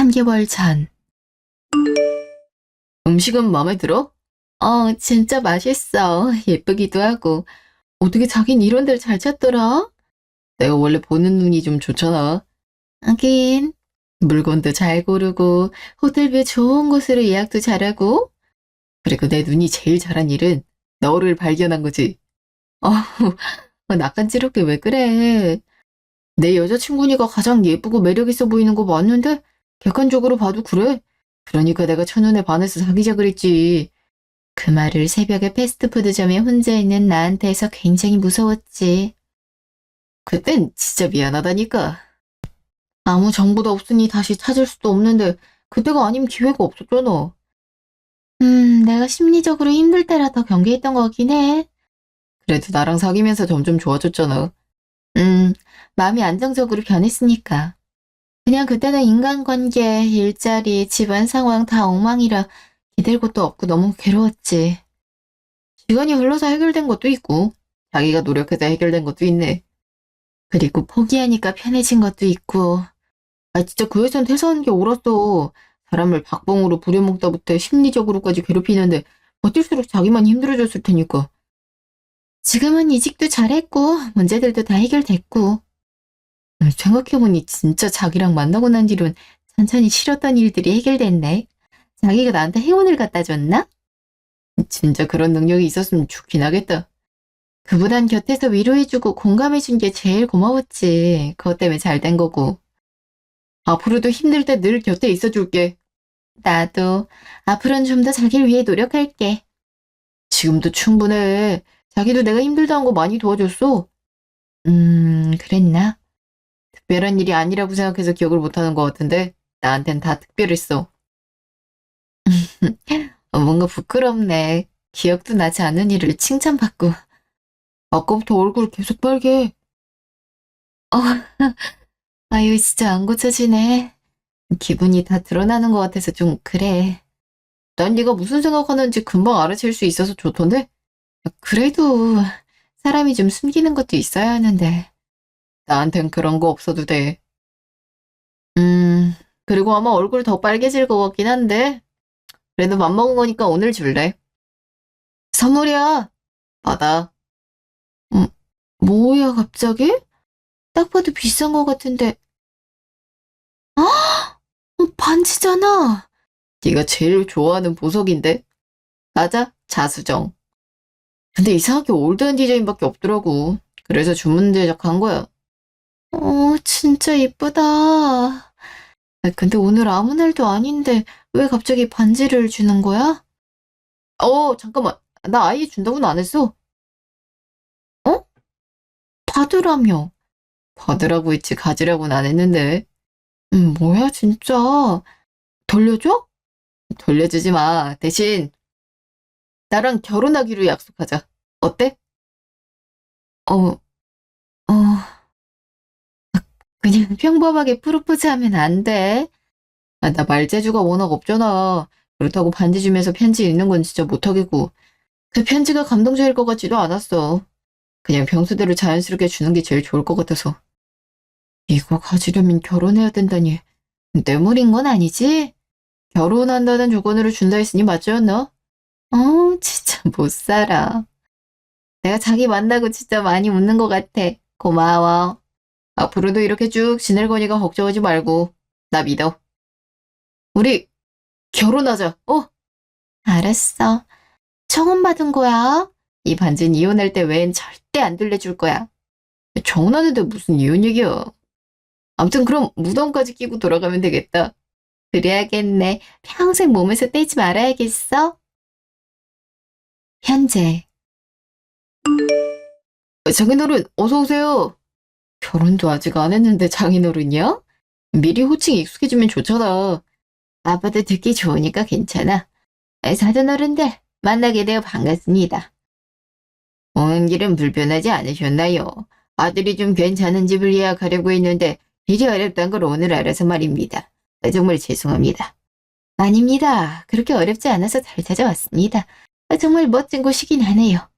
3개월 전. 음식은 마음에 들어? 진짜 맛있어. 예쁘기도 하고. 어떻게 자긴 이런 데를 잘 찾더라? 내가 원래 보는 눈이 좀 좋잖아. 하긴. 물건도 잘 고르고, 호텔뷰 좋은 곳으로 예약도 잘하고. 그리고 내 눈이 제일 잘한 일은 너를 발견한 거지. 어, 낯간지럽게 왜 그래? 내 여자친구니까 가장 예쁘고 매력있어 보이는 거 맞는데? 객관적으로 봐도 그래. 그러니까 내가 첫눈에 반해서 사귀자 그랬지. 그 말을 새벽에 패스트푸드점에 혼자 있는 나한테 해서 굉장히 무서웠지. 그땐 진짜 미안하다니까. 아무 정보도 없으니 다시 찾을 수도 없는데 그때가 아니면 기회가 없었잖아. 내가 심리적으로 힘들 때라 더 경계했던 것 같긴 해. 그래도 나랑 사귀면서 점점 좋아졌잖아. 마음이 안정적으로 변했으니까. 그냥 그때는 인간관계, 일자리, 집안 상황 다 엉망이라 기댈 곳도 없고 너무 괴로웠지. 시간이 흘러서 해결된 것도 있고, 자기가 노력해서 해결된 것도 있네. 그리고 포기하니까 편해진 것도 있고, 진짜 그 회사는 퇴사하는 게 옳았어. 사람을 박봉으로 부려먹다부터 심리적으로까지 괴롭히는데 버틸수록 자기만 힘들어졌을 테니까. 지금은 이직도 잘했고, 문제들도 다 해결됐고. 생각해보니 진짜 자기랑 만나고 난 뒤론 천천히 싫었던 일들이 해결됐네. 자기가 나한테 행운을 갖다 줬나? 진짜 그런 능력이 있었으면 좋긴 하겠다. 그보단 곁에서 위로해주고 공감해준 게 제일 고마웠지. 그것 때문에 잘 된 거고. 앞으로도 힘들 때 늘 곁에 있어줄게. 나도 앞으로는 좀 더 자기를 위해 노력할게. 지금도 충분해. 자기도 내가 힘들다는 거 많이 도와줬어. 그랬나? 특별한 일이 아니라고 생각해서 기억을 못하는 것 같은데 나한텐 다 특별했어. 뭔가 부끄럽네. 기억도 나지 않은 일을 칭찬받고. 아까부터 얼굴 계속 빨개. 어, 아유, 진짜 안 고쳐지네. 기분이 다 드러나는 것 같아서 좀 그래. 난 네가 무슨 생각하는지 금방 알아챌 수 있어서 좋던데? 그래도 사람이 좀 숨기는 것도 있어야 하는데. 나한텐 그런 거 없어도 돼. 그리고 아마 얼굴 더 빨개질 것 같긴 한데. 그래도 맘먹은 거니까 오늘 줄래? 선물이야. 받아. 음, 뭐야, 갑자기? 딱 봐도 비싼 것 같은데. 반지잖아. 네가 제일 좋아하는 보석인데? 맞아, 자수정. 근데 이상하게 올드한 디자인밖에 없더라고. 그래서 주문 제작한 거야. 진짜 예쁘다. 근데 오늘 아무 날도 아닌데 왜 갑자기 반지를 주는 거야? 잠깐만. 나 아예 준다고는 안 했어. 어? 받으라며. 받으라고 했지 가지라고는 안 했는데. 뭐야 진짜. 돌려줘? 돌려주지 마. 대신 나랑 결혼하기로 약속하자. 어때? 어, 어, 그냥 평범하게 프로포즈하면 안 돼. 나 말재주가 워낙 없잖아. 그렇다고 반지 주면서 편지 읽는 건 진짜 못하겠고. 그 편지가 감동적일 것 같지도 않았어. 그냥 평소대로 자연스럽게 주는 게 제일 좋을 것 같아서. 이거 가지려면 결혼해야 된다니. 뇌물인 건 아니지? 결혼한다는 조건으로 준다 했으니 맞지 않나? 진짜 못 살아. 내가 자기 만나고 진짜 많이 웃는 것 같아. 고마워. 앞으로도 이렇게 쭉 지낼 거니까 걱정하지 말고. 나 믿어. 우리 결혼하자. 알았어. 청혼받은 거야. 이 반지는 이혼할 때 외엔 절대 안 들려줄 거야. 정혼하는데 무슨 이혼 얘기야. 아무튼 그럼 무덤까지 끼고 돌아가면 되겠다. 그래야겠네. 평생 몸에서 떼지 말아야겠어. 현재. 장인어른 어서 오세요. 결혼도 아직 안 했는데 장인어른이야? 미리 호칭 익숙해지면 좋잖아. 아빠도 듣기 좋으니까 괜찮아. 사돈어른들 만나게 되어 반갑습니다. 오는 길은 불편하지 않으셨나요? 아들이 좀 괜찮은 집을 예약하려고 했는데 일이 어렵단 걸 오늘 알아서 말입니다. 정말 죄송합니다. 아닙니다. 그렇게 어렵지 않아서 잘 찾아왔습니다. 정말 멋진 곳이긴 하네요.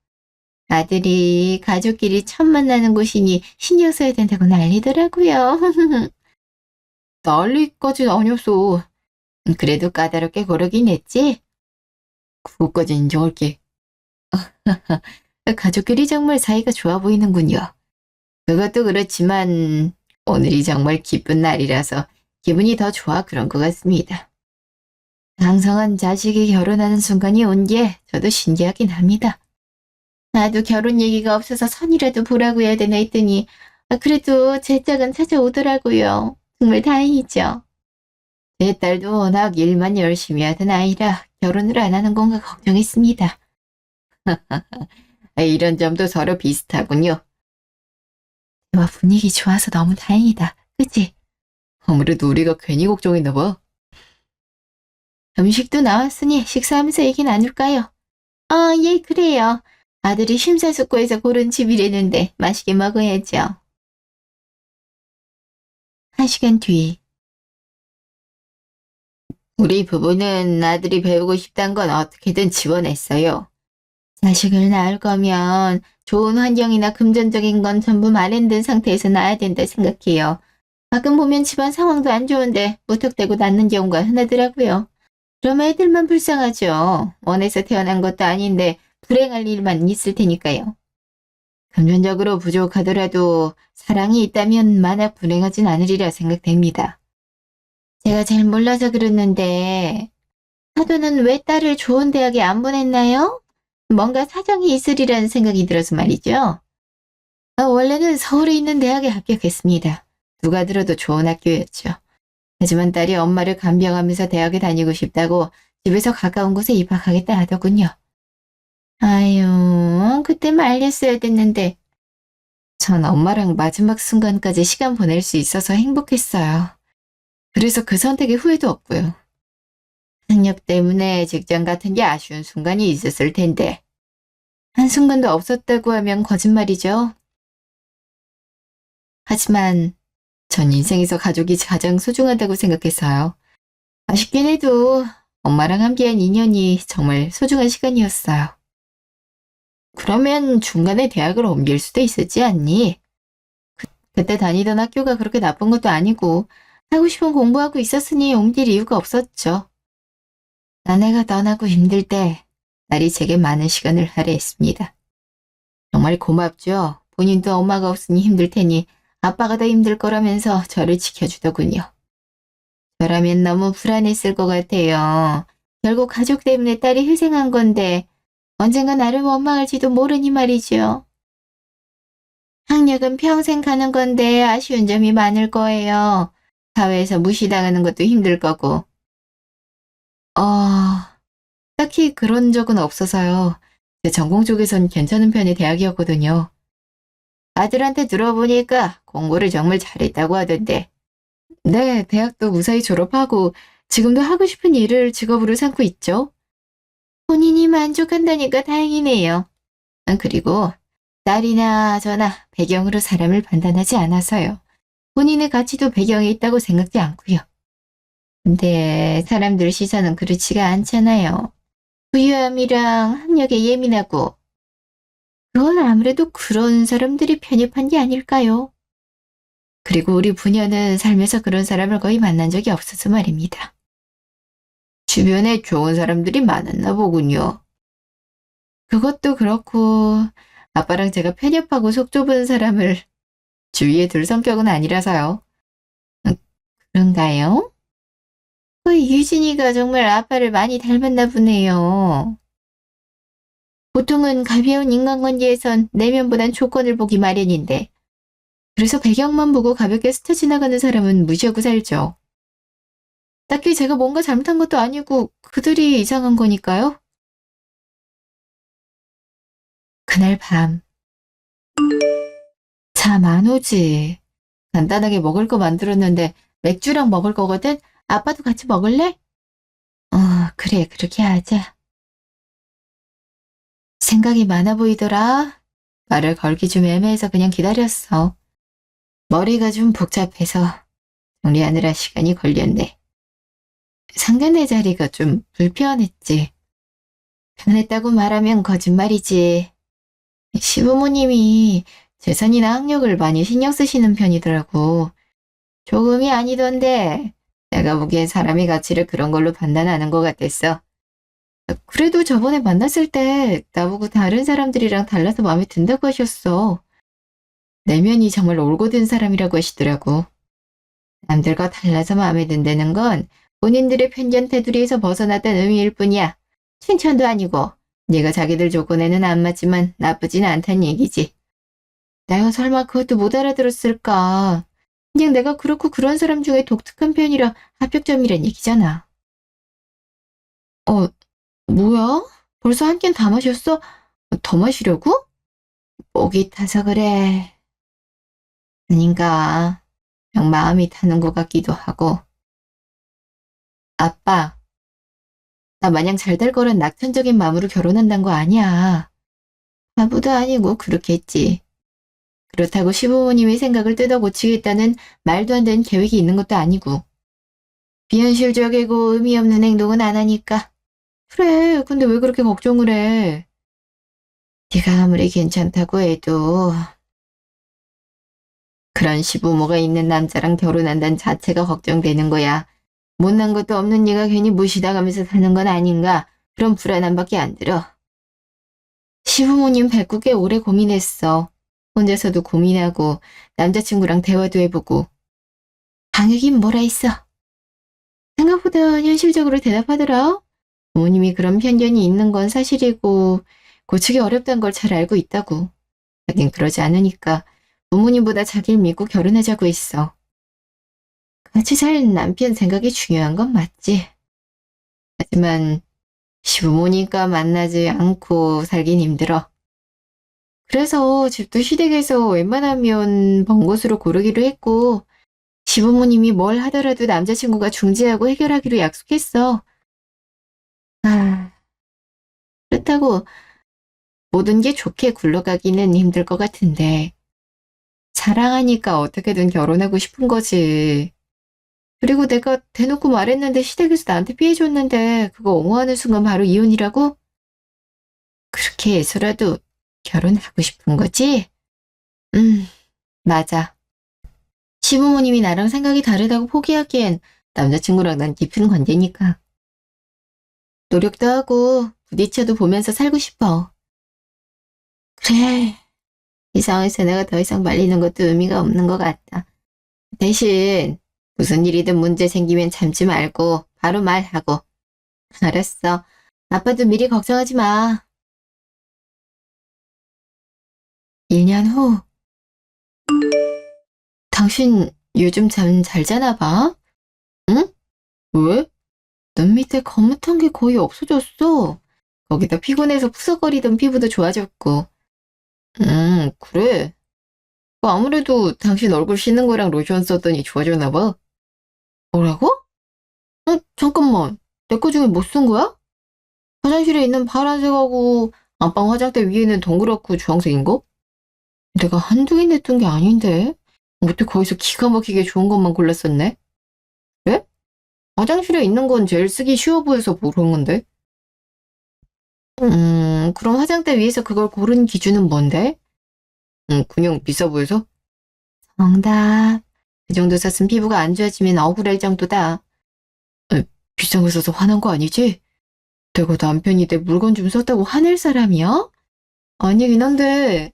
아들이 가족끼리 처음 만나는 곳이니 신경 써야 된다고 난리더라고요. 난리까지는 아니었어. 그래도 까다롭게 고르긴 했지? 그것까지 인정할게. 가족끼리 정말 사이가 좋아 보이는군요. 그것도 그렇지만 오늘이 정말 기쁜 날이라서 기분이 더 좋아 그런 것 같습니다. 장성한 자식이 결혼하는 순간이 온 게 저도 신기하긴 합니다. 나도 결혼 얘기가 없어서 선이라도 보라고 해야 되나 했더니 그래도 제 짝은 찾아오더라고요. 정말 다행이죠. 제 딸도 워낙 일만 열심히 하던 아이라 결혼을 안 하는 건가 걱정했습니다. 이런 점도 서로 비슷하군요. 대화 분위기 좋아서 너무 다행이다. 그치? 아무래도 우리가 괜히 걱정했나 봐. 음식도 나왔으니 식사하면서 얘기 나눌까요? 예, 그래요. 아들이 심사숙고해서 고른 집이라는데 맛있게 먹어야죠. 1시간 뒤. 우리 부부는 아들이 배우고 싶단 건 어떻게든 지원했어요. 자식을 낳을 거면 좋은 환경이나 금전적인 건 전부 마련된 상태에서 낳아야 된다 생각해요. 가끔 보면 집안 상황도 안 좋은데 무턱대고 낳는 경우가 흔하더라고요. 그럼 애들만 불쌍하죠. 원해서 태어난 것도 아닌데 불행할 일만 있을 테니까요. 금전적으로 부족하더라도 사랑이 있다면 마냥 불행하진 않으리라 생각됩니다. 제가 잘 몰라서 그러는데 사돈은 왜 딸을 좋은 대학에 안 보냈나요? 뭔가 사정이 있으리라는 생각이 들어서 말이죠. 원래는 서울에 있는 대학에 합격했습니다. 누가 들어도 좋은 학교였죠. 하지만 딸이 엄마를 간병하면서 대학에 다니고 싶다고 집에서 가까운 곳에 입학하겠다 하더군요. 아유, 그때 말렸어야 됐는데. 전 엄마랑 마지막 순간까지 시간 보낼 수 있어서 행복했어요. 그래서 그 선택에 후회도 없고요. 학력 때문에 직장 같은 게 아쉬운 순간이 있었을 텐데 한순간도 없었다고 하면 거짓말이죠. 하지만 전 인생에서 가족이 가장 소중하다고 생각했어요. 아쉽긴 해도 엄마랑 함께한 인연이 정말 소중한 시간이었어요. 그러면 중간에 대학을 옮길 수도 있었지 않니? 그때 다니던 학교가 그렇게 나쁜 것도 아니고 하고 싶은 공부하고 있었으니 옮길 이유가 없었죠. 아내가 떠나고 힘들 때 딸이 제게 많은 시간을 할애했습니다. 정말 고맙죠. 본인도 엄마가 없으니 힘들 테니 아빠가 더 힘들 거라면서 저를 지켜주더군요. 저라면 너무 불안했을 것 같아요. 결국 가족 때문에 딸이 희생한 건데 언젠가 나를 원망할지도 모르니 말이죠. 학력은 평생 가는 건데 아쉬운 점이 많을 거예요. 사회에서 무시당하는 것도 힘들 거고. 딱히 그런 적은 없어서요. 제 전공 쪽에선 괜찮은 편의 대학이었거든요. 아들한테 들어보니까 공부를 정말 잘했다고 하던데. 네, 대학도 무사히 졸업하고 지금도 하고 싶은 일을 직업으로 삼고 있죠. 본인이 만족한다니까 다행이네요. 그리고 딸이나 저나 배경으로 사람을 판단하지 않아서요. 본인의 가치도 배경에 있다고 생각지 않고요. 근데 사람들 시선은 그렇지가 않잖아요. 부유함이랑 학력에 예민하고 그건 아무래도 그런 사람들이 편입한 게 아닐까요? 그리고 우리 부녀는 살면서 그런 사람을 거의 만난 적이 없어서 말입니다. 주변에 좋은 사람들이 많았나 보군요. 그것도 그렇고 아빠랑 제가 편협하고 속 좁은 사람을 주위에 둘 성격은 아니라서요. 그런가요? 유진이가 정말 아빠를 많이 닮았나 보네요. 보통은 가벼운 인간관계에선 내면보단 조건을 보기 마련인데 그래서 배경만 보고 가볍게 스쳐 지나가는 사람은 무시하고 살죠. 딱히 제가 뭔가 잘못한 것도 아니고 그들이 이상한 거니까요. 그날 밤. 잠 안 오지. 간단하게 먹을 거 만들었는데 맥주랑 먹을 거거든? 아빠도 같이 먹을래? 그래, 그렇게 하자. 생각이 많아 보이더라. 말을 걸기 좀 애매해서 그냥 기다렸어. 머리가 좀 복잡해서 정리하느라 시간이 걸렸네. 상견례 자리가 좀 불편했지. 편했다고 말하면 거짓말이지. 시부모님이 재산이나 학력을 많이 신경 쓰시는 편이더라고. 조금이 아니던데. 내가 보기엔 사람의 가치를 그런 걸로 판단하는 것 같았어. 그래도 저번에 만났을 때 나보고 다른 사람들이랑 달라서 마음에 든다고 하셨어. 내면이 정말 올곧은 사람이라고 하시더라고. 남들과 달라서 마음에 든다는 건 본인들의 편견 테두리에서 벗어났다는 의미일 뿐이야. 칭찬도 아니고 네가 자기들 조건에는 안 맞지만 나쁘진 않단 얘기지. 내가 설마 그것도 못 알아들었을까? 그냥 내가 그렇고 그런 사람 중에 독특한 편이라 합격점이란 얘기잖아. 어, 뭐야? 벌써 한 캔 다 마셨어? 더 마시려고? 목이 타서 그래. 아닌가. 그냥 마음이 타는 것 같기도 하고. 아빠, 나 마냥 잘 될 거란 낙천적인 마음으로 결혼한단 거 아니야. 바보도 아니고 그렇겠지. 그렇다고 시부모님의 생각을 뜯어 고치겠다는 말도 안 되는 계획이 있는 것도 아니고. 비현실적이고 의미 없는 행동은 안 하니까. 그래, 근데 왜 그렇게 걱정을 해? 네가 아무리 괜찮다고 해도 그런 시부모가 있는 남자랑 결혼한다는 자체가 걱정되는 거야. 못난 것도 없는 네가 괜히 무시당하면서 사는 건 아닌가? 그런 불안함밖에 안 들어. 시부모님 뵙고 꽤 오래 고민했어. 혼자서도 고민하고 남자친구랑 대화도 해보고. 방역인 뭐라 했어? 생각보다 현실적으로 대답하더라. 부모님이 그런 편견이 있는 건 사실이고 고치기 어렵다는 걸 잘 알고 있다고. 자긴 그러지 않으니까 부모님보다 자기를 믿고 결혼하자고 했어. 같이 살 남편 생각이 중요한 건 맞지. 하지만 시부모님과 만나지 않고 살긴 힘들어. 그래서 집도 시댁에서 웬만하면 먼 곳으로 고르기로 했고 시부모님이 뭘 하더라도 남자친구가 중재하고 해결하기로 약속했어. 아, 그렇다고 모든 게 좋게 굴러가기는 힘들 것 같은데 사랑하니까 어떻게든 결혼하고 싶은 거지. 그리고 내가 대놓고 말했는데 시댁에서 나한테 피해줬는데 그거 옹호하는 순간 바로 이혼이라고? 그렇게 해서라도 결혼하고 싶은 거지? 맞아. 시부모님이 나랑 생각이 다르다고 포기하기엔 남자친구랑 난 깊은 관계니까. 노력도 하고 부딪혀도 보면서 살고 싶어. 그래. 이 상황에서 내가 더 이상 말리는 것도 의미가 없는 것 같다. 대신 무슨 일이든 문제 생기면 참지 말고 바로 말하고. 알았어. 아빠도 미리 걱정하지 마. 1년 후. 당신 요즘 잠 잘 자나 봐? 응? 왜? 눈 밑에 거뭇한 게 거의 없어졌어. 거기다 피곤해서 푸석거리던 피부도 좋아졌고. 그래. 뭐 아무래도 당신 얼굴 씻는 거랑 로션 썼더니 좋아졌나 봐. 뭐라고? 잠깐만. 내 거 중에 뭐 쓴 거야? 화장실에 있는 파란색하고 안방 화장대 위에는 동그랗고 주황색인 거? 내가 한두 개 냈던 게 아닌데. 어떻게 거기서 기가 막히게 좋은 것만 골랐었네? 그래? 화장실에 있는 건 제일 쓰기 쉬워 보여서 그런 건데. 그럼 화장대 위에서 그걸 고른 기준은 뭔데? 그냥 비싸 보여서? 정답. 그 정도 썼으면 피부가 안 좋아지면 억울할 정도다. 에, 비싼 거 써서 화난 거 아니지? 내가 남편이 내 물건 좀 썼다고 화낼 사람이야? 아니긴 한데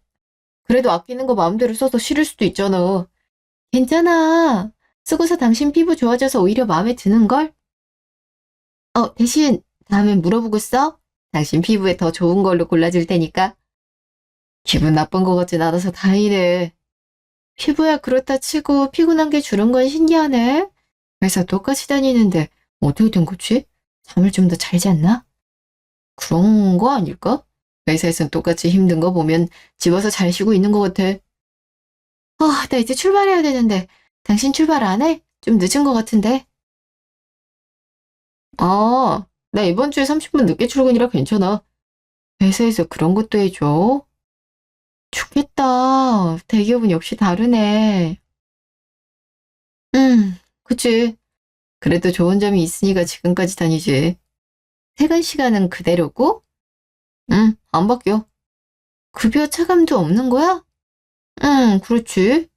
그래도 아끼는 거 마음대로 써서 싫을 수도 있잖아. 괜찮아. 쓰고서 당신 피부 좋아져서 오히려 마음에 드는걸? 대신 다음엔 물어보고 써. 당신 피부에 더 좋은 걸로 골라줄 테니까. 기분 나쁜 거 같진 않아서 다행이네. 피부야 그렇다 치고 피곤한 게 줄은 건 신기하네. 회사 똑같이 다니는데 어떻게 된 거지? 잠을 좀 더 잘 잤나? 그런 거 아닐까? 회사에선 똑같이 힘든 거 보면 집어서 잘 쉬고 있는 것 같아. 나 이제 출발해야 되는데 당신 출발 안 해? 좀 늦은 것 같은데. 나 이번 주에 30분 늦게 출근이라 괜찮아. 회사에서 그런 것도 해줘. 좋겠다. 대기업은 역시 다르네. 그치. 그래도 좋은 점이 있으니까 지금까지 다니지. 퇴근 시간은 그대로고? 안 바뀌어. 급여 차감도 없는 거야? 그렇지.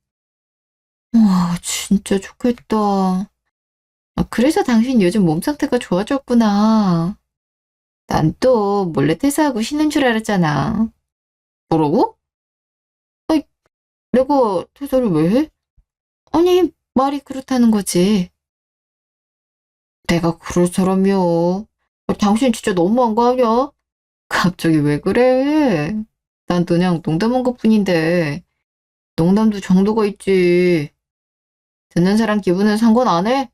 와, 진짜 좋겠다. 그래서 당신 요즘 몸 상태가 좋아졌구나. 난 또 몰래 퇴사하고 쉬는 줄 알았잖아. 뭐라고? 아니, 내가 퇴사를 왜 해? 아니, 말이 그렇다는 거지. 내가 그럴 사람이야. 당신 진짜 너무한 거 아니야? 갑자기 왜 그래? 난 그냥 농담한 것뿐인데. 농담도 정도가 있지. 듣는 사람 기분은 상관 안 해?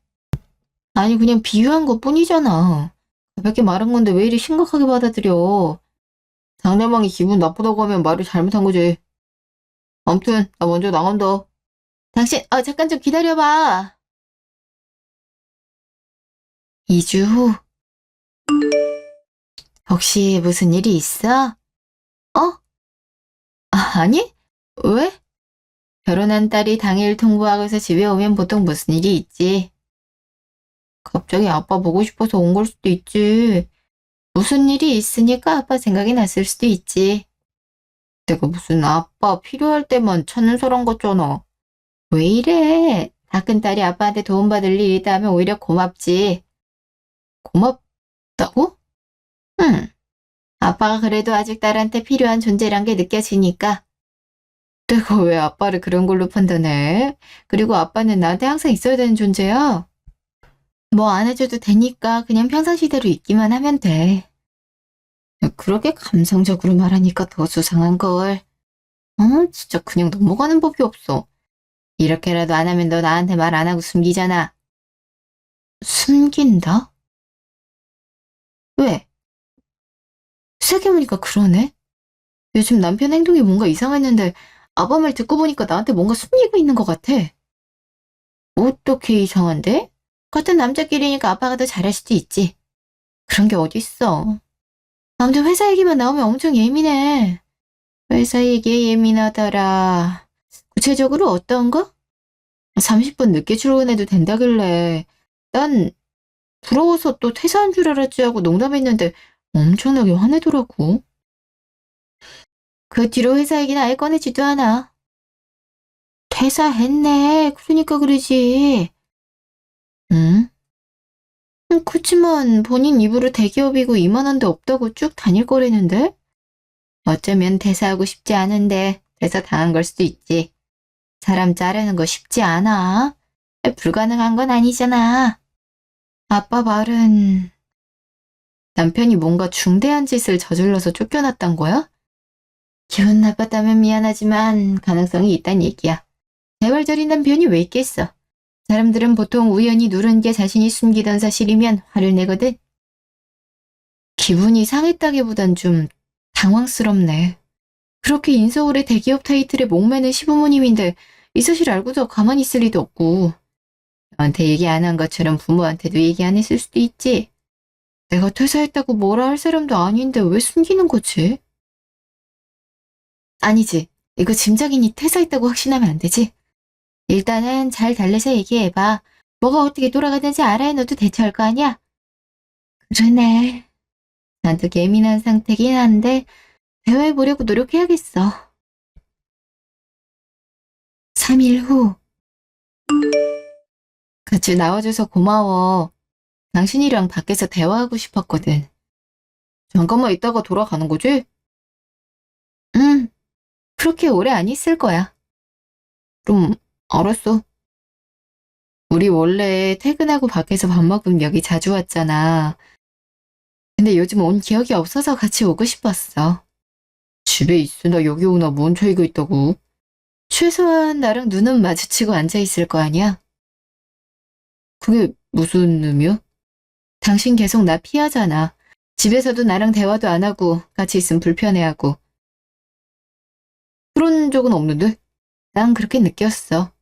아니, 그냥 비유한 것뿐이잖아. 가볍게 말한 건데 왜 이리 심각하게 받아들여? 상대방이 기분 나쁘다고 하면 말을 잘못한 거지. 아무튼 나 먼저 나간다. 당신, 잠깐 좀 기다려봐. 2주 후. 혹시 무슨 일이 있어? 아니? 왜? 결혼한 딸이 당일 통보하고서 집에 오면 보통 무슨 일이 있지? 갑자기 아빠 보고 싶어서 온 걸 수도 있지. 무슨 일이 있으니까 아빠 생각이 났을 수도 있지. 내가 무슨 아빠 필요할 때만 찾는 사람 같잖아. 왜 이래? 다 큰 딸이 아빠한테 도움받을 일이 있다 하면 오히려 고맙지. 고맙다고? 응. 아빠가 그래도 아직 딸한테 필요한 존재란 게 느껴지니까. 내가 왜 아빠를 그런 걸로 판단해? 그리고 아빠는 나한테 항상 있어야 되는 존재야. 뭐 안 해줘도 되니까 그냥 평상시대로 있기만 하면 돼. 그렇게 감성적으로 말하니까 더 수상한걸. 진짜 그냥 넘어가는 법이 없어. 이렇게라도 안 하면 너 나한테 말 안 하고 숨기잖아. 숨긴다? 왜? 생각해보니까 그러네. 요즘 남편 행동이 뭔가 이상했는데 아빠 말 듣고 보니까 나한테 뭔가 숨기고 있는 것 같아. 어떻게 이상한데? 같은 남자끼리니까 아빠가 더 잘할 수도 있지. 그런 게 어딨어. 아무튼 회사 얘기만 나오면 엄청 예민해. 회사 얘기에 예민하더라. 구체적으로 어떤 거? 30분 늦게 출근해도 된다길래 난 부러워서 또 퇴사한 줄 알았지 하고 농담했는데 엄청나게 화내더라고. 그 뒤로 회사 얘기는 아예 꺼내지도 않아. 퇴사했네. 그러니까 그러지. 응? 그치만 본인 입으로 대기업이고 이만한 데 없다고 쭉 다닐 거라는데? 어쩌면 퇴사하고 싶지 않은데 퇴사 당한 걸 수도 있지. 사람 자르는 거 쉽지 않아. 불가능한 건 아니잖아. 아빠 말은 남편이 뭔가 중대한 짓을 저질러서 쫓겨났단 거야? 기분 나빴다면 미안하지만 가능성이 있단 얘기야. 재활절인 남편이 왜 있겠어? 사람들은 보통 우연히 누른 게 자신이 숨기던 사실이면 화를 내거든. 기분이 상했다기보단 좀 당황스럽네. 그렇게 인서울의 대기업 타이틀에 목매는 시부모님인데 이 사실 알고도 가만히 있을 리도 없고 너한테 얘기 안 한 것처럼 부모한테도 얘기 안 했을 수도 있지. 내가 퇴사했다고 뭐라 할 사람도 아닌데 왜 숨기는 거지? 아니지. 이거 짐작이니 퇴사했다고 확신하면 안 되지? 일단은 잘 달래서 얘기해봐. 뭐가 어떻게 돌아가는지 알아야 너도 대처할 거 아니야? 그러네. 난또 예민한 상태긴 한데 대화해보려고 노력해야겠어. 3일 후. 같이 나와줘서 고마워. 당신이랑 밖에서 대화하고 싶었거든. 잠깐만 있다가 돌아가는 거지? 응, 그렇게 오래 안 있을 거야. 그럼 알았어. 우리 원래 퇴근하고 밖에서 밥 먹으면 여기 자주 왔잖아. 근데 요즘 온 기억이 없어서 같이 오고 싶었어. 집에 있으나 여기 오나 뭔 차이가 있다고. 최소한 나랑 눈은 마주치고 앉아있을 거 아니야? 그게 무슨 의미야? 당신 계속 나 피하잖아. 집에서도 나랑 대화도 안 하고 같이 있으면 불편해하고. 그런 적은 없는데? 난 그렇게 느꼈어.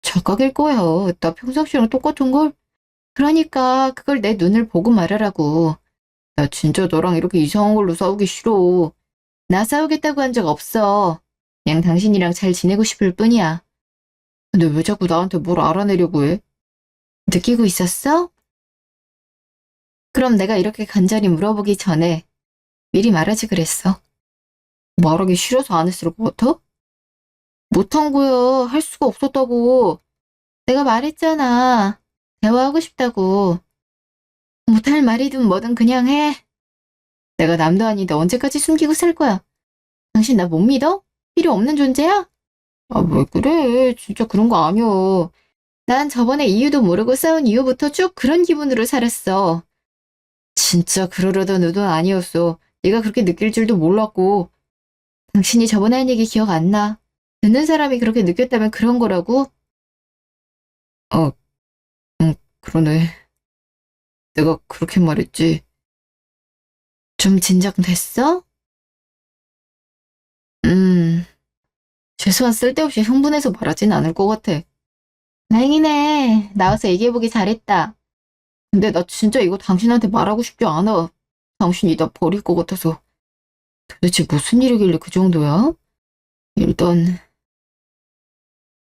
착각일 거야. 나 평상시랑 똑같은걸? 그러니까 그걸 내 눈을 보고 말하라고. 나 진짜 너랑 이렇게 이상한 걸로 싸우기 싫어. 나 싸우겠다고 한 적 없어. 그냥 당신이랑 잘 지내고 싶을 뿐이야. 근데 왜 자꾸 나한테 뭘 알아내려고 해? 느끼고 있었어? 그럼 내가 이렇게 간절히 물어보기 전에 미리 말하지 그랬어. 말하기 싫어서 안 했을 것 같아? 못한 거야. 할 수가 없었다고. 내가 말했잖아. 대화하고 싶다고. 못할 말이든 뭐든 그냥 해. 내가 남도 아닌데 언제까지 숨기고 살 거야. 당신 나 못 믿어? 필요 없는 존재야? 아, 왜 그래? 진짜 그런 거 아니야. 난 저번에 이유도 모르고 싸운 이후부터 쭉 그런 기분으로 살았어. 진짜 그러려던 의도는 아니었어. 네가 그렇게 느낄 줄도 몰랐고. 당신이 저번에 한 얘기 기억 안 나. 듣는 사람이 그렇게 느꼈다면 그런 거라고? 어, 그러네. 내가 그렇게 말했지. 좀 진정됐어? 음, 최소한 쓸데없이 흥분해서 말하진 않을 것 같아. 다행이네. 나와서 얘기해보기 잘했다. 근데 나 진짜 이거 당신한테 말하고 싶지 않아. 당신이 나 버릴 것 같아서. 도대체 무슨 일이길래 그 정도야? 일단,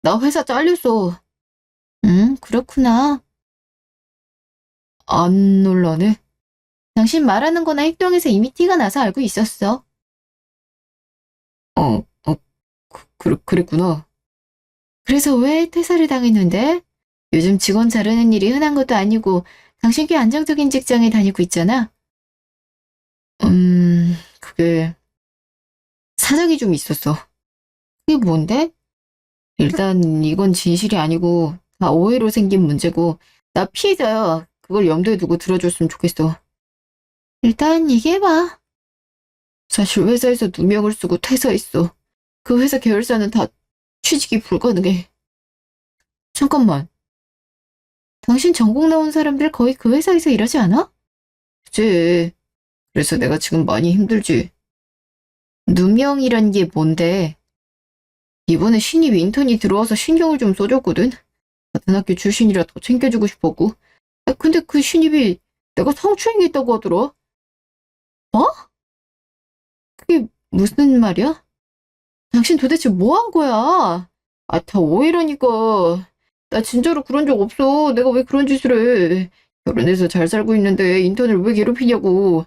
나 회사 잘렸어. 그렇구나. 안 놀라네. 당신 말하는 거나 행동에서 이미 티가 나서 알고 있었어. 어, 그랬구나. 그래서 왜 퇴사를 당했는데? 요즘 직원 자르는 일이 흔한 것도 아니고 당신 꽤 안정적인 직장에 다니고 있잖아. 그게 사정이 좀 있었어. 그게 뭔데? 일단 이건 진실이 아니고 다 오해로 생긴 문제고 나 피해자야. 그걸 염두에 두고 들어줬으면 좋겠어. 일단 얘기해봐. 사실 회사에서 누명을 쓰고 퇴사했어. 그 회사 계열사는 다 취직이 불가능해. 잠깐만. 당신 전공 나온 사람들 거의 그 회사에서 일하지 않아? 그치. 그래서 내가 지금 많이 힘들지. 누명이란 게 뭔데? 이번에 신입 인턴이 들어와서 신경을 좀 써줬거든? 같은 학교 출신이라 더 챙겨주고 싶었고. 아, 근데 그 신입이 내가 성추행했다고 하더라. 어? 그게 무슨 말이야? 당신 도대체 뭐 한 거야? 아, 다 오해라니까. 나 진짜로 그런 적 없어. 내가 왜 그런 짓을 해. 결혼해서 잘 살고 있는데 인턴을 왜 괴롭히냐고.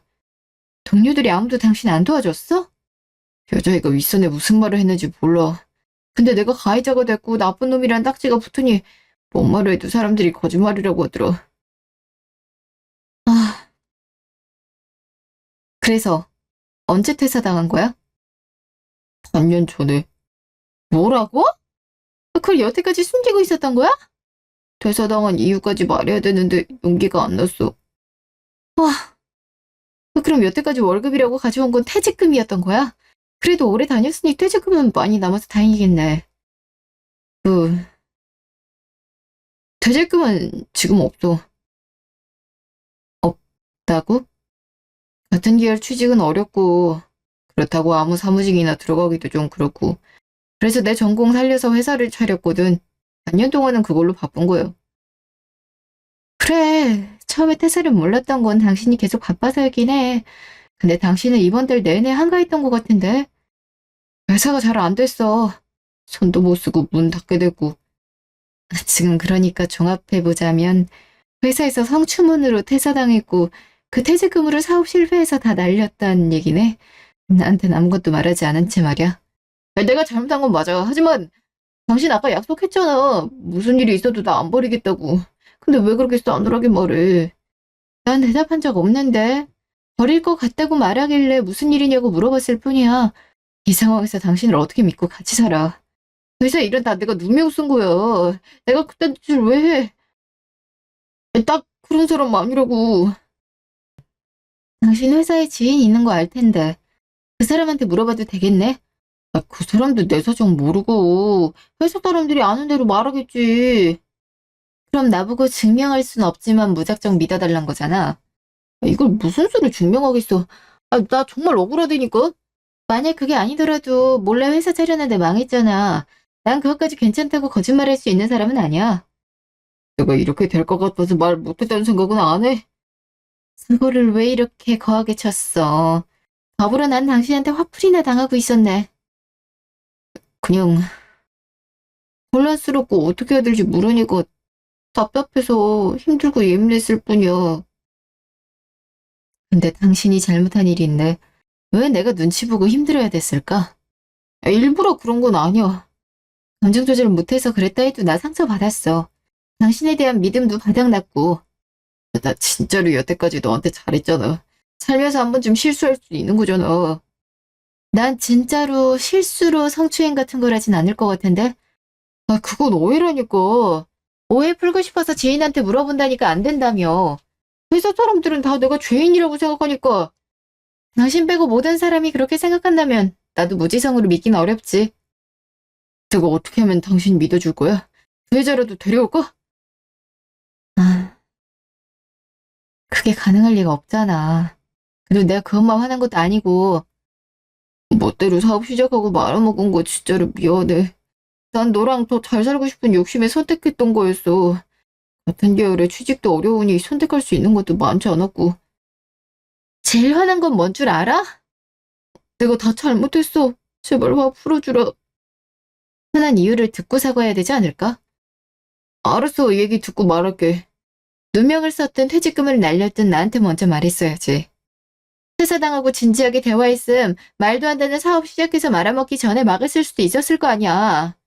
동료들이 아무도 당신 안 도와줬어? 여자애가 윗선에 무슨 말을 했는지 몰라. 근데 내가 가해자가 됐고 나쁜 놈이란 딱지가 붙으니 뭔 말을 해도 사람들이 거짓말이라고 하더라. 아, 그래서 언제 퇴사당한 거야? 3년 전에. 뭐라고? 그걸 여태까지 숨기고 있었던 거야? 퇴사당한 이유까지 말해야 되는데 용기가 안 났어. 와, 그럼 여태까지 월급이라고 가져온 건 퇴직금이었던 거야? 그래도 오래 다녔으니 퇴직금은 많이 남아서 다행이겠네. 그, 퇴직금은 지금 없어. 없다고? 같은 계열 취직은 어렵고, 그렇다고 아무 사무직이나 들어가기도 좀 그렇고. 그래서 내 전공 살려서 회사를 차렸거든. 4년 동안은 그걸로 바쁜 거야. 그래, 처음에 퇴사를 몰랐던 건 당신이 계속 바빠서였긴 해. 근데 당신은 이번 달 내내 한가했던 것 같은데? 회사가 잘 안 됐어. 손도 못 쓰고 문 닫게 되고. 지금 그러니까 종합해보자면 회사에서 성추문으로 퇴사당했고 그 퇴직금으로 사업 실패해서 다 날렸다는 얘기네. 나한텐 아무것도 말하지 않은 채 말이야. 아니, 내가 잘못한 건 맞아. 하지만 당신 아까 약속했잖아. 무슨 일이 있어도 나 안 버리겠다고. 근데 왜 그렇게 싸늘하게 말해? 난 대답한 적 없는데. 버릴 것 같다고 말하길래 무슨 일이냐고 물어봤을 뿐이야. 이 상황에서 당신을 어떻게 믿고 같이 살아? 회사 일은 다 내가 누명 쓴 거야. 내가 그딴 짓을 왜 해? 딱 그런 사람 아니라고. 당신 회사에 지인 있는 거 알 텐데. 그 사람한테 물어봐도 되겠네? 아, 그 사람도 내 사정 모르고 회사 사람들이 아는 대로 말하겠지. 그럼 나보고 증명할 순 없지만 무작정 믿어달란 거잖아. 아, 이걸 무슨 수로 증명하겠어. 아, 나 정말 억울하다니까? 만약 그게 아니더라도 몰래 회사 차렸는데 망했잖아. 난 그것까지 괜찮다고 거짓말할 수 있는 사람은 아니야. 내가 이렇게 될 것 같아서 말 못했다는 생각은 안 해. 그거를 왜 이렇게 거하게 쳤어? 더불어 난 당신한테 화풀이나 당하고 있었네. 그냥 혼란스럽고 어떻게 해야 될지 모르니까 답답해서 힘들고 예민했을 뿐이야. 근데 당신이 잘못한 일인데 왜 내가 눈치 보고 힘들어야 됐을까? 아, 일부러 그런 건 아니야. 감정 조절을 못해서 그랬다 해도 나 상처받았어. 당신에 대한 믿음도 바닥났고. 나 진짜로 여태까지 너한테 잘했잖아. 살면서 한 번쯤 실수할 수 있는 거잖아. 난 진짜로 실수로 성추행 같은 걸 하진 않을 것 같은데? 아, 그건 오해라니까. 오해 풀고 싶어서 지인한테 물어본다니까 안 된다며. 회사 사람들은 다 내가 죄인이라고 생각하니까. 당신 빼고 모든 사람이 그렇게 생각한다면 나도 무지성으로 믿긴 어렵지. 내가 어떻게 하면 당신 믿어줄 거야? 부회자라도 데려올까? 아, 그게 가능할 리가 없잖아. 그리고 내가 그것만 화난 것도 아니고 멋대로 사업 시작하고 말아먹은 거 진짜로 미안해. 난 너랑 더 잘 살고 싶은 욕심에 선택했던 거였어. 같은 계열에 취직도 어려우니 선택할 수 있는 것도 많지 않았고. 제일 화난 건 뭔 줄 알아? 내가 다 잘못했어. 제발 화 풀어주라. 흔한 이유를 듣고 사과해야 되지 않을까? 알았어, 얘기 듣고 말할게. 누명을 썼든 퇴직금을 날렸든 나한테 먼저 말했어야지. 퇴사당하고 진지하게 대화했음 말도 안 되는 사업 시작해서 말아먹기 전에 막을 쓸 수도 있었을 거 아니야.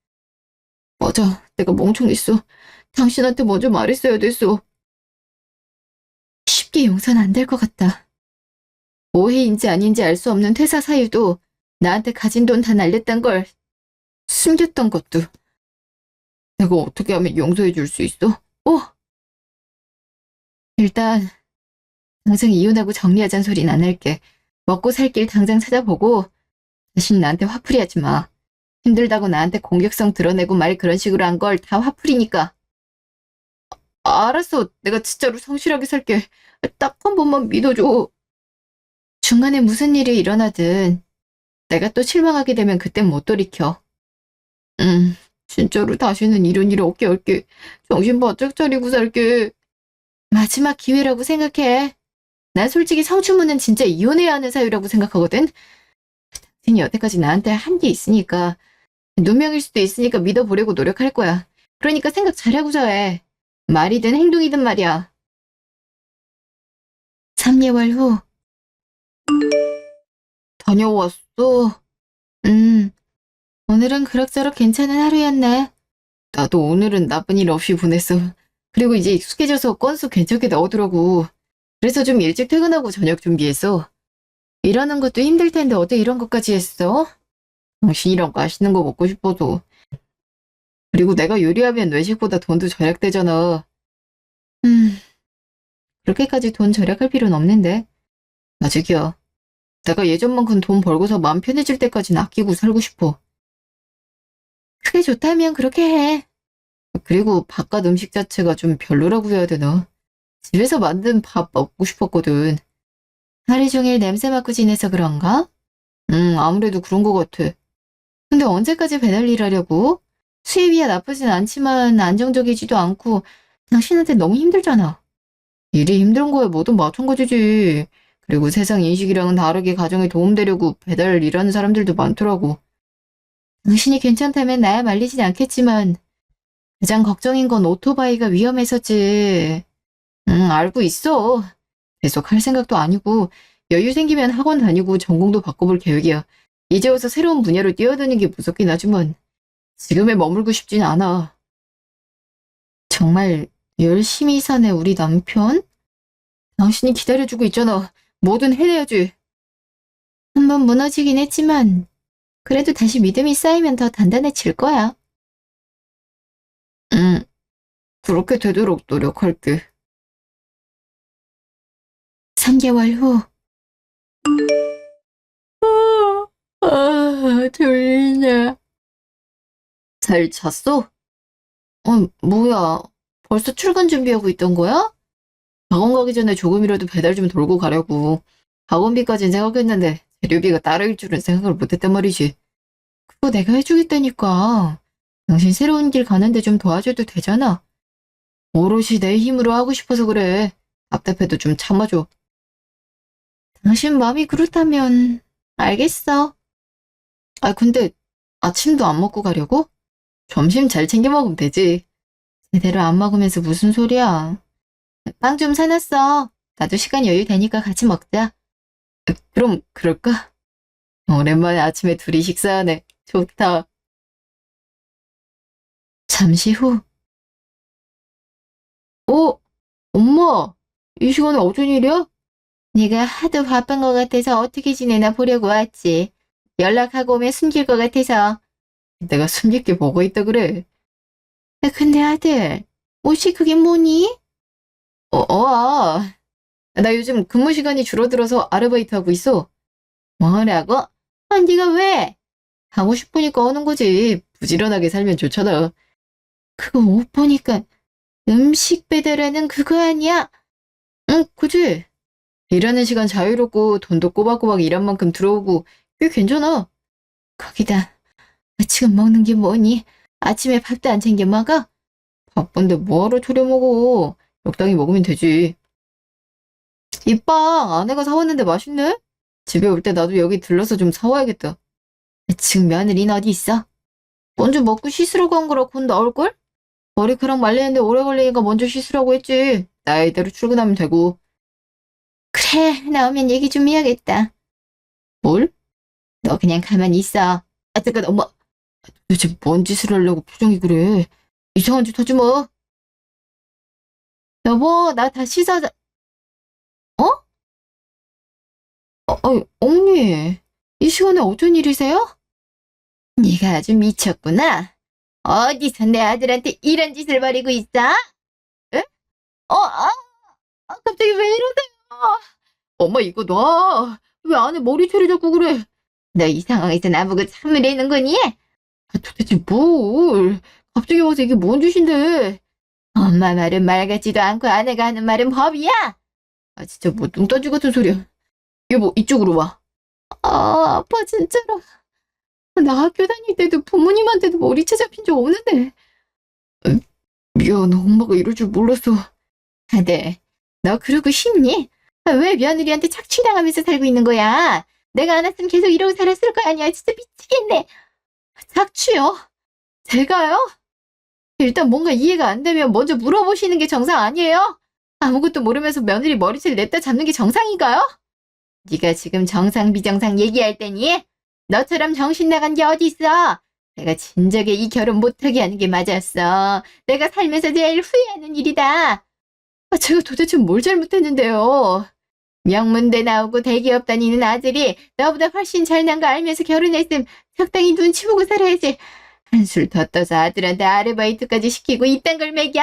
맞아, 내가 멍청했어. 당신한테 먼저 말했어야 됐어. 쉽게 용서는 안 될 것 같다. 오해인지 아닌지 알 수 없는 퇴사 사유도 나한테 가진 돈 다 날렸단 걸 숨겼던 것도 내가 어떻게 하면 용서해 줄 수 있어? 일단 당장 이혼하고 정리하자는 소린 안 할게. 먹고 살 길 당장 찾아보고 대신 나한테 화풀이 하지 마. 힘들다고 나한테 공격성 드러내고 말 그런 식으로 한 걸 다 화풀이니까. 알았어. 내가 진짜로 성실하게 살게. 딱 한 번만 믿어줘. 중간에 무슨 일이 일어나든 내가 또 실망하게 되면 그땐 못 돌이켜. 진짜로 다시는 이런 일 없게 할게. 정신 바짝 차리고 살게. 마지막 기회라고 생각해. 난 솔직히 성추문은 진짜 이혼해야 하는 사유라고 생각하거든. 당신이 여태까지 나한테 한 게 있으니까 누명일 수도 있으니까 믿어보려고 노력할 거야. 그러니까 생각 잘하고자 해. 말이든 행동이든 말이야. 3개월 후. 다녀왔어. 음, 오늘은 그럭저럭 괜찮은 하루였네. 나도 오늘은 나쁜 일 없이 보냈어. 그리고 이제 익숙해져서 건수 괜찮게 나오더라고. 그래서 좀 일찍 퇴근하고 저녁 준비했어. 일하는 것도 힘들 텐데 어때 이런 것까지 했어? 당신이랑 맛있는 거 먹고 싶어서. 그리고 내가 요리하면 외식보다 돈도 절약되잖아. 음, 그렇게까지 돈 절약할 필요는 없는데. 아직이야. 내가 예전만큼 돈 벌고서 마음 편해질 때까지는 아끼고 살고 싶어. 그게 좋다면 그렇게 해. 그리고 바깥 음식 자체가 좀 별로라고 해야 되나? 집에서 만든 밥 먹고 싶었거든. 하루 종일 냄새 맡고 지내서 그런가? 아무래도 그런 것 같아. 근데 언제까지 배달 일하려고? 수입이야 나쁘진 않지만 안정적이지도 않고 당신한테 너무 힘들잖아. 일이 힘든 거야 뭐든 마찬가지지. 그리고 세상 인식이랑은 다르게 가정에 도움되려고 배달 일하는 사람들도 많더라고. 당신이 괜찮다면 나야 말리진 않겠지만 가장 걱정인 건 오토바이가 위험해서지. 알고 있어. 계속 할 생각도 아니고 여유 생기면 학원 다니고 전공도 바꿔볼 계획이야. 이제 와서 새로운 분야로 뛰어드는 게 무섭긴 하지만 지금에 머물고 싶진 않아. 정말 열심히 사네 우리 남편? 당신이 기다려주고 있잖아. 뭐든 해내야지. 한번 무너지긴 했지만 그래도 다시 믿음이 쌓이면 더 단단해질 거야. 응, 그렇게 되도록 노력할게. 3개월 후. 졸리네. 잘 잤어? 뭐야. 벌써 출근 준비하고 있던 거야? 학원 가기 전에 조금이라도 배달 좀 돌고 가려고. 학원비까진 생각했는데 재료비가 따로일 줄은 생각을 못했단 말이지. 그거 내가 해주겠다니까. 당신 새로운 길 가는데 좀 도와줘도 되잖아. 오롯이 내 힘으로 하고 싶어서 그래. 답답해도 좀 참아줘. 당신 마음이 그렇다면 알겠어. 아 근데 아침도 안 먹고 가려고? 점심 잘 챙겨 먹으면 되지. 제대로 안 먹으면서 무슨 소리야. 빵 좀 사놨어. 나도 시간 여유 되니까 같이 먹자. 그럼 그럴까? 오랜만에 아침에 둘이 식사하네. 좋다. 잠시 후. 어? 엄마, 이 시간에 어쩐 일이야? 네가 하도 바쁜 것 같아서 어떻게 지내나 보려고 왔지. 연락하고 오면 숨길 것 같아서. 내가 숨길 게 뭐가 있다 그래? 근데 아들, 옷이 그게 뭐니? 아. 나 요즘 근무 시간이 줄어들어서 아르바이트 하고 있어. 뭐라고? 네가 왜? 하고 싶으니까 하는 거지. 부지런하게 살면 좋잖아. 그거 옷 보니까 음식 배달하는 그거 아니야? 응, 그지? 일하는 시간 자유롭고 돈도 꼬박꼬박 일한 만큼 들어오고 꽤 괜찮아. 거기다 지금 먹는 게 뭐니? 아침에 밥도 안 챙겨 먹어? 바쁜데 뭐하러 차려 먹어. 적당히 먹으면 되지. 이 빵 아내가 사왔는데 맛있네? 집에 올 때 나도 여기 들러서 좀 사와야겠다. 지금 며느리는 어디 있어? 먼저 먹고 씻으라고 한 거라 곧 나올걸? 머리카락 말리는데 오래 걸리니까 먼저 씻으라고 했지. 나이대로 출근하면 되고. 그래, 나오면 얘기 좀 해야겠다. 뭘? 너 그냥 가만히 있어. 잠깐 엄마. 도대체 뭔 짓을 하려고 표정이 그래. 이상한 짓 하지 마. 여보, 나 다 씻어자. 어머니. 이 시간에 어쩐 일이세요? 네가 아주 미쳤구나. 어디서 내 아들한테 이런 짓을 벌이고 있어? 에? 갑자기 왜 이러세요? 엄마 이거 놔. 왜 안에 머리채를 잡고 그래? 너 이 상황에서 나보고 참으려는 거니? 도대체 뭘. 갑자기 와서 이게 뭔 짓인데. 엄마 말은 말 같지도 않고 아내가 하는 말은 법이야? 진짜 뭐 뚱딴지 같은 소리야. 여보 이쪽으로 와. 아빠 진짜로. 나 학교 다닐 때도 부모님한테도 머리채 잡힌 적 없는데. 미안, 엄마가 이럴 줄 몰랐어. 아들, 너 그러고 싶니? 왜 며느리한테 착취당하면서 살고 있는 거야? 내가 안 왔으면 계속 이러고 살았을 거 아니야. 진짜 미치겠네. 착취요? 제가요? 일단 뭔가 이해가 안 되면 먼저 물어보시는 게 정상 아니에요? 아무것도 모르면서 며느리 머리채를 냈다 잡는 게 정상인가요? 네가 지금 정상 비정상 얘기할 때니? 너처럼 정신 나간 게 어디 있어? 내가 진작에 이 결혼 못하게 하는 게 맞았어. 내가 살면서 제일 후회하는 일이다. 제가 도대체 뭘 잘못했는데요? 명문대 나오고 대기업 다니는 아들이 너보다 훨씬 잘난 거 알면서 결혼했음 적당히 눈치 보고 살아야지. 한술 더 떠서 아들한테 아르바이트까지 시키고 이딴 걸 먹여?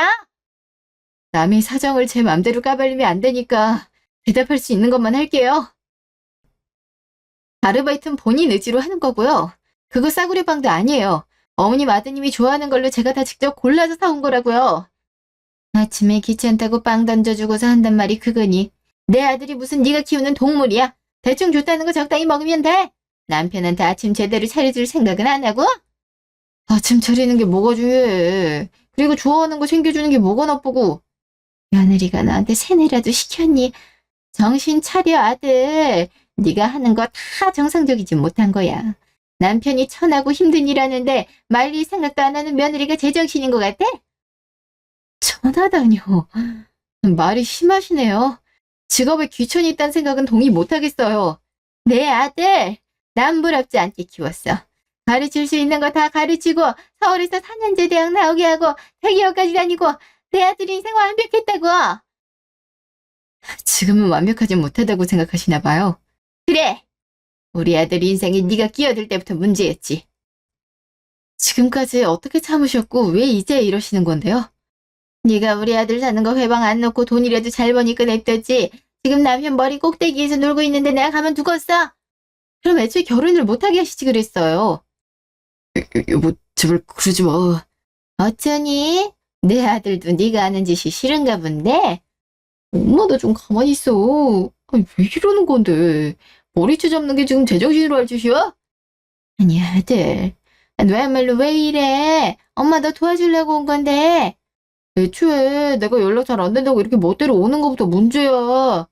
남의 사정을 제 맘대로 까발리면 안 되니까 대답할 수 있는 것만 할게요. 아르바이트는 본인 의지로 하는 거고요. 그거 싸구려 빵도 아니에요. 어머님 아드님이 좋아하는 걸로 제가 다 직접 골라서 사온 거라고요. 아침에 귀찮다고 빵 던져주고서 한단 말이 그거니. 내 아들이 무슨 네가 키우는 동물이야. 대충 줬다는 거 적당히 먹으면 돼. 남편한테 아침 제대로 차려줄 생각은 안 하고? 아침 차리는 게 뭐가 중요해. 그리고 좋아하는 거 챙겨주는 게 뭐가 나쁘고. 며느리가 너한테 세뇌라도 시켰니? 정신 차려 아들. 네가 하는 거 다 정상적이지 못한 거야. 남편이 천하고 힘든 일 하는데 말릴 생각도 안 하는 며느리가 제정신인 것 같아? 천하다뇨. 말이 심하시네요. 직업에 귀천이 있다는 생각은 동의 못하겠어요. 내 아들 남부럽지 않게 키웠어. 가르칠 수 있는 거 다 가르치고 서울에서 4년제 대학 나오게 하고 대기업까지 다니고 내 아들 인생 완벽했다고. 지금은 완벽하지 못하다고 생각하시나 봐요. 그래. 우리 아들 인생에 네가 끼어들 때부터 문제였지. 지금까지 어떻게 참으셨고 왜 이제 이러시는 건데요? 네가 우리 아들 사는 거 회방 안 넣고 돈이라도 잘 버니까 냅뒀지. 지금 남편 머리 꼭대기에서 놀고 있는데 내가 가만 두겠어? 그럼 애초에 결혼을 못하게 하시지 그랬어요. 여보 제발 그러지 마. 어쩌니? 내 아들도 네가 하는 짓이 싫은가 본데? 엄마도 좀 가만히 있어. 아니, 왜 이러는 건데. 머리채 잡는 게 지금 제정신으로 할 짓이야? 아니 아들, 너야말로 왜 이래? 엄마 너 도와주려고 온 건데. 애초에 내가 연락 잘 안 된다고 이렇게 멋대로 오는 것부터 문제야.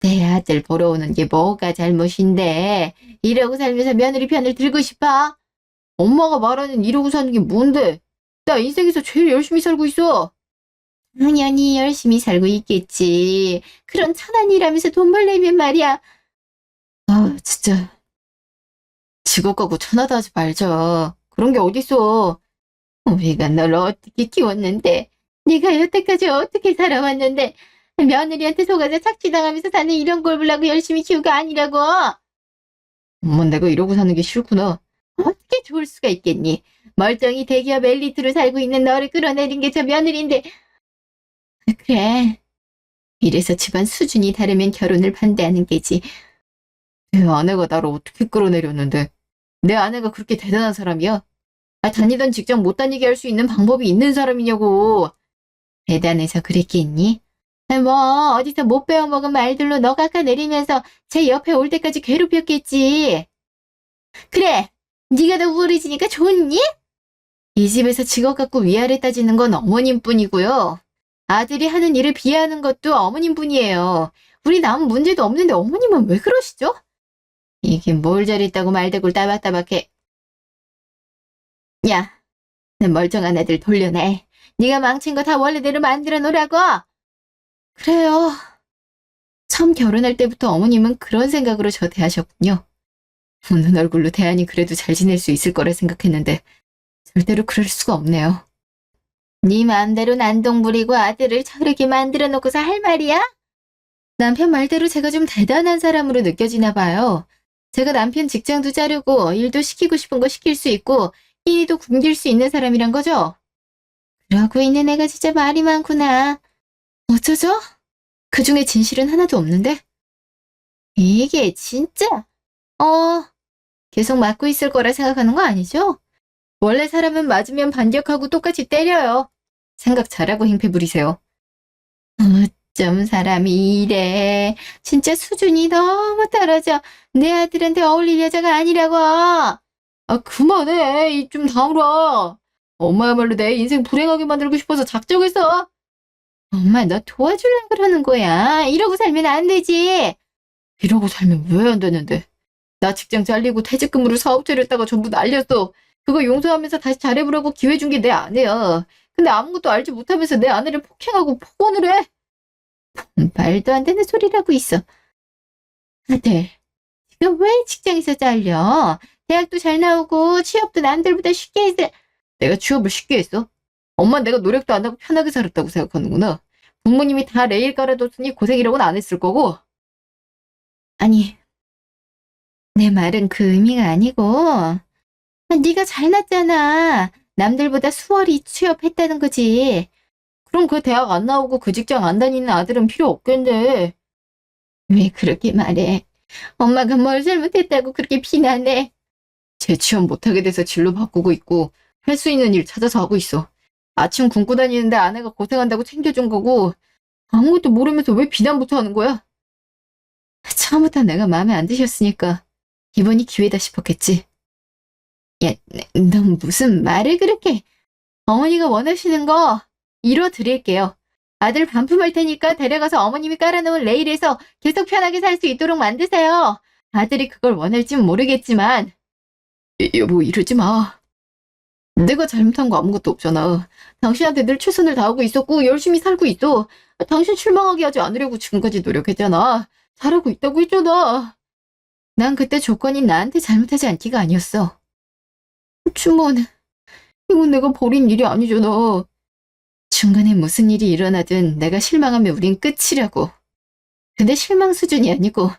내 아들 보러 오는 게 뭐가 잘못인데. 이러고 살면서 며느리 편을 들고 싶어? 엄마가 말하는 이러고 사는 게 뭔데? 나 인생에서 제일 열심히 살고 있어. 당연히 열심히 살고 있겠지. 그런 천한 일하면서 돈 벌려면 말이야. 진짜. 직업 가고 천하다 하지 말자. 그런 게 어딨어. 우리가 널 어떻게 키웠는데 네가 여태까지 어떻게 살아왔는데 며느리한테 속아서 착취당하면서 사는 이런 꼴 보려고 열심히 키우고 아니라고. 엄마, 내가 이러고 사는 게 싫구나. 어떻게 좋을 수가 있겠니? 멀쩡히 대기업 엘리트로 살고 있는 너를 끌어내린 게 저 며느리인데. 그래. 이래서 집안 수준이 다르면 결혼을 반대하는 게지. 내 아내가 나를 어떻게 끌어내렸는데. 내 아내가 그렇게 대단한 사람이야? 다니던 직장 못 다니게 할 수 있는 방법이 있는 사람이냐고. 대단해서 그랬겠니? 뭐 어디서 못 배워먹은 말들로 너 깎아내리면서 제 옆에 올 때까지 괴롭혔겠지. 그래, 네가 더 우울해지니까 좋니? 이 집에서 직업 갖고 위아래 따지는 건 어머님뿐이고요. 아들이 하는 일을 비하하는 것도 어머님뿐이에요. 우리 남은 문제도 없는데 어머님은 왜 그러시죠? 이게 뭘 잘했다고 말대꾸를 따박따박해. 야, 내 멀쩡한 애들 돌려내. 네가 망친 거 다 원래대로 만들어 놓으라고. 그래요. 처음 결혼할 때부터 어머님은 그런 생각으로 저 대하셨군요. 웃는 얼굴로 대하니 그래도 잘 지낼 수 있을 거라 생각했는데 절대로 그럴 수가 없네요. 네 맘대로 난동 부리고 아들을 저렇게 만들어 놓고서 할 말이야? 남편 말대로 제가 좀 대단한 사람으로 느껴지나 봐요. 제가 남편 직장도 자르고 일도 시키고 싶은 거 시킬 수 있고 끼니도 굶길 수 있는 사람이란 거죠? 그러고 있는 애가 진짜 말이 많구나. 어쩌죠? 그중에 진실은 하나도 없는데? 이게 진짜? 계속 맞고 있을 거라 생각하는 거 아니죠? 원래 사람은 맞으면 반격하고 똑같이 때려요. 생각 잘하고 행패 부리세요. 어쩜 사람이 이래. 진짜 수준이 너무 떨어져. 내 아들한테 어울릴 여자가 아니라고. 그만해. 이 좀 다물어. 엄마야말로 내 인생 불행하게 만들고 싶어서 작정했어. 엄마, 너 도와주려고 그러는 거야. 이러고 살면 안 되지. 이러고 살면 왜 안 되는데? 나 직장 잘리고 퇴직금으로 사업 차렸다가 전부 날렸어. 그거 용서하면서 다시 잘해보라고 기회 준 게 내 아내야. 근데 아무것도 알지 못하면서 내 아내를 폭행하고 폭언을 해. 말도 안 되는 소리라고 있어. 아들, 지금 왜 직장에서 잘려? 대학도 잘 나오고 취업도 남들보다 쉽게 해서. 내가 취업을 쉽게 했어? 엄마 내가 노력도 안 하고 편하게 살았다고 생각하는구나. 부모님이 다 레일 깔아뒀으니 고생이라고는 안 했을 거고. 아니, 내 말은 그 의미가 아니고 네가 잘났잖아. 남들보다 수월히 취업했다는 거지. 그럼 그 대학 안 나오고 그 직장 안 다니는 아들은 필요 없겠네. 왜 그렇게 말해? 엄마가 뭘 잘못했다고 그렇게 비난해? 재취업 못하게 돼서 진로 바꾸고 있고 할 수 있는 일 찾아서 하고 있어. 아침 굶고 다니는데 아내가 고생한다고 챙겨준 거고 아무것도 모르면서 왜 비난부터 하는 거야? 처음부터 내가 마음에 안 드셨으니까 이번이 기회다 싶었겠지. 야, 넌 무슨 말을 그렇게. 어머니가 원하시는 거 이뤄드릴게요. 아들 반품할 테니까 데려가서 어머님이 깔아놓은 레일에서 계속 편하게 살 수 있도록 만드세요. 아들이 그걸 원할진 모르겠지만. 여보, 이러지 마. 내가 잘못한 거 아무것도 없잖아. 당신한테 늘 최선을 다하고 있었고 열심히 살고 있어. 당신 실망하게 하지 않으려고 지금까지 노력했잖아. 잘하고 있다고 했잖아. 난 그때 조건이 나한테 잘못하지 않기가 아니었어. 주문, 이건 내가 버린 일이 아니잖아. 중간에 무슨 일이 일어나든 내가 실망하면 우린 끝이라고. 근데 실망 수준이 아니고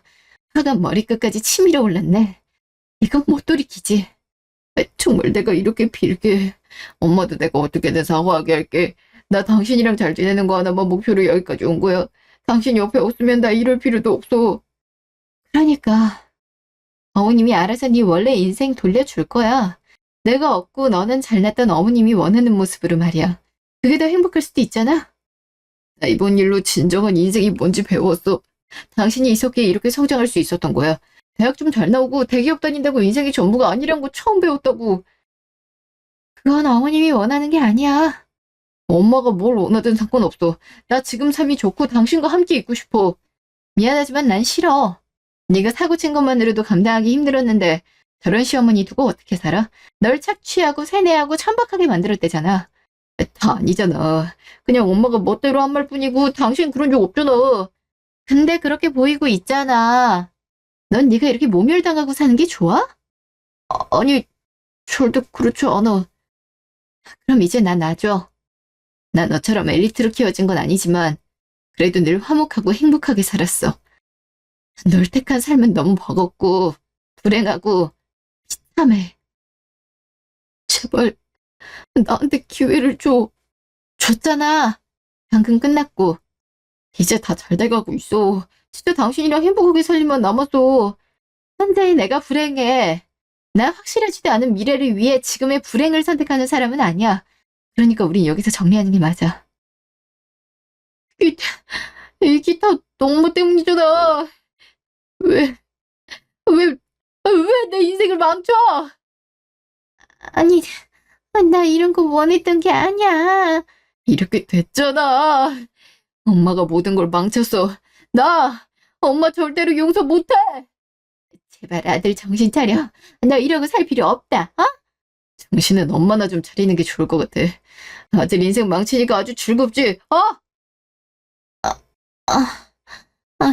화가 머리끝까지 치밀어 올랐네. 이건 못 돌이키지. 정말 내가 이렇게 빌게. 엄마도 내가 어떻게든 사과하게 할게. 나 당신이랑 잘 지내는 거 하나만 목표로 여기까지 온 거야. 당신 옆에 없으면 나 이럴 필요도 없어. 그러니까 어머님이 알아서 네 원래 인생 돌려줄 거야. 내가 없고 너는 잘났던 어머님이 원하는 모습으로 말이야. 그게 더 행복할 수도 있잖아. 나 이번 일로 진정한 인생이 뭔지 배웠어. 당신이 있었기에 이렇게 성장할 수 있었던 거야. 대학 좀 잘 나오고 대기업 다닌다고 인생이 전부가 아니란 거 처음 배웠다고. 그건 어머님이 원하는 게 아니야. 엄마가 뭘 원하든 상관없어. 나 지금 삶이 좋고 당신과 함께 있고 싶어. 미안하지만 난 싫어. 네가 사고 친 것만으로도 감당하기 힘들었는데 저런 시어머니 두고 어떻게 살아? 널 착취하고 세뇌하고 천박하게 만들었대잖아. 다 아니잖아. 그냥 엄마가 멋대로 한 말뿐이고 당신 그런 적 없잖아. 근데 그렇게 보이고 있잖아. 넌 네가 이렇게 모멸당하고 사는 게 좋아? 아니, 절대 그렇지 않아. 그럼 이제 나 놔줘. 나 너처럼 엘리트로 키워진 건 아니지만 그래도 늘 화목하고 행복하게 살았어. 널 택한 삶은 너무 버겁고 불행하고 비참해. 제발 나한테 기회를 줘. 줬잖아. 방금 끝났고 이제 다 잘 돼가고 있어. 진짜 당신이랑 행복하게 살림만 남았어. 현재의 내가 불행해. 나 확실하지도 않은 미래를 위해 지금의 불행을 선택하는 사람은 아니야. 그러니까 우린 여기서 정리하는 게 맞아. 이 기타 너무 때문이잖아. 왜, 왜, 왜 내 인생을 망쳐? 아니, 나 이런 거 원했던 게 아니야. 이렇게 됐잖아. 엄마가 모든 걸 망쳤어. 엄마 절대로 용서 못해. 제발 아들 정신 차려. 너 이러고 살 필요 없다. 어? 당신은 엄마나 좀 차리는 게 좋을 것 같아. 아들 인생 망치니까 아주 즐겁지?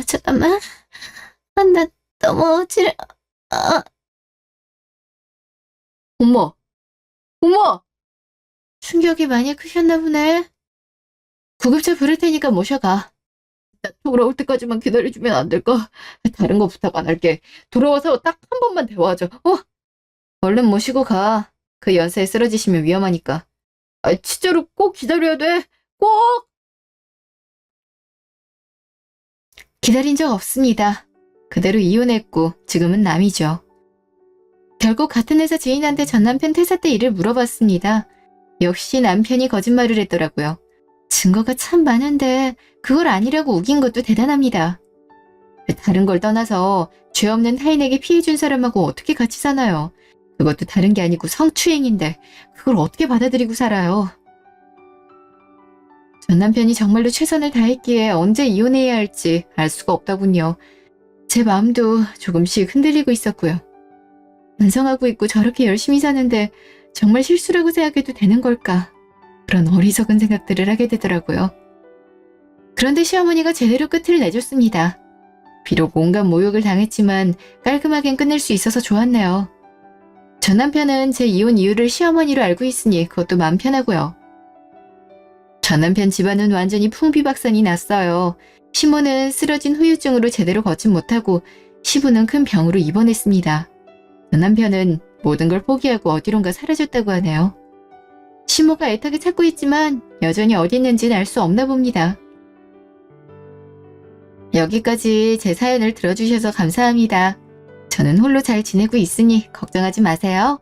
잠깐만. 나 너무 어지러. 엄마, 엄마! 충격이 많이 크셨나 보네. 구급차 부를 테니까 모셔가. 나 돌아올 때까지만 기다려주면 안 될까? 다른 거 부탁 안 할게. 돌아와서 딱 한 번만 대화하자. 얼른 모시고 가. 그 연세에 쓰러지시면 위험하니까. 진짜로 꼭 기다려야 돼. 꼭! 기다린 적 없습니다. 그대로 이혼했고 지금은 남이죠. 결국 같은 회사 지인한테 전 남편 퇴사 때 일을 물어봤습니다. 역시 남편이 거짓말을 했더라고요. 증거가 참 많은데 그걸 아니라고 우긴 것도 대단합니다. 다른 걸 떠나서 죄 없는 타인에게 피해 준 사람하고 어떻게 같이 사나요? 그것도 다른 게 아니고 성추행인데 그걸 어떻게 받아들이고 살아요? 전 남편이 정말로 최선을 다했기에 언제 이혼해야 할지 알 수가 없더군요. 제 마음도 조금씩 흔들리고 있었고요. 반성하고 있고 저렇게 열심히 사는데 정말 실수라고 생각해도 되는 걸까? 그런 어리석은 생각들을 하게 되더라고요. 그런데 시어머니가 제대로 끝을 내줬습니다. 비록 온갖 모욕을 당했지만 깔끔하게 끝낼 수 있어서 좋았네요. 전 남편은 제 이혼 이유를 시어머니로 알고 있으니 그것도 마음 편하고요. 전 남편 집안은 완전히 풍비박산이 났어요. 시모는 쓰러진 후유증으로 제대로 걷진 못하고 시부는 큰 병으로 입원했습니다. 전 남편은 모든 걸 포기하고 어디론가 사라졌다고 하네요. 시모가 애타게 찾고 있지만 여전히 어디 있는지는 알 수 없나 봅니다. 여기까지 제 사연을 들어주셔서 감사합니다. 저는 홀로 잘 지내고 있으니 걱정하지 마세요.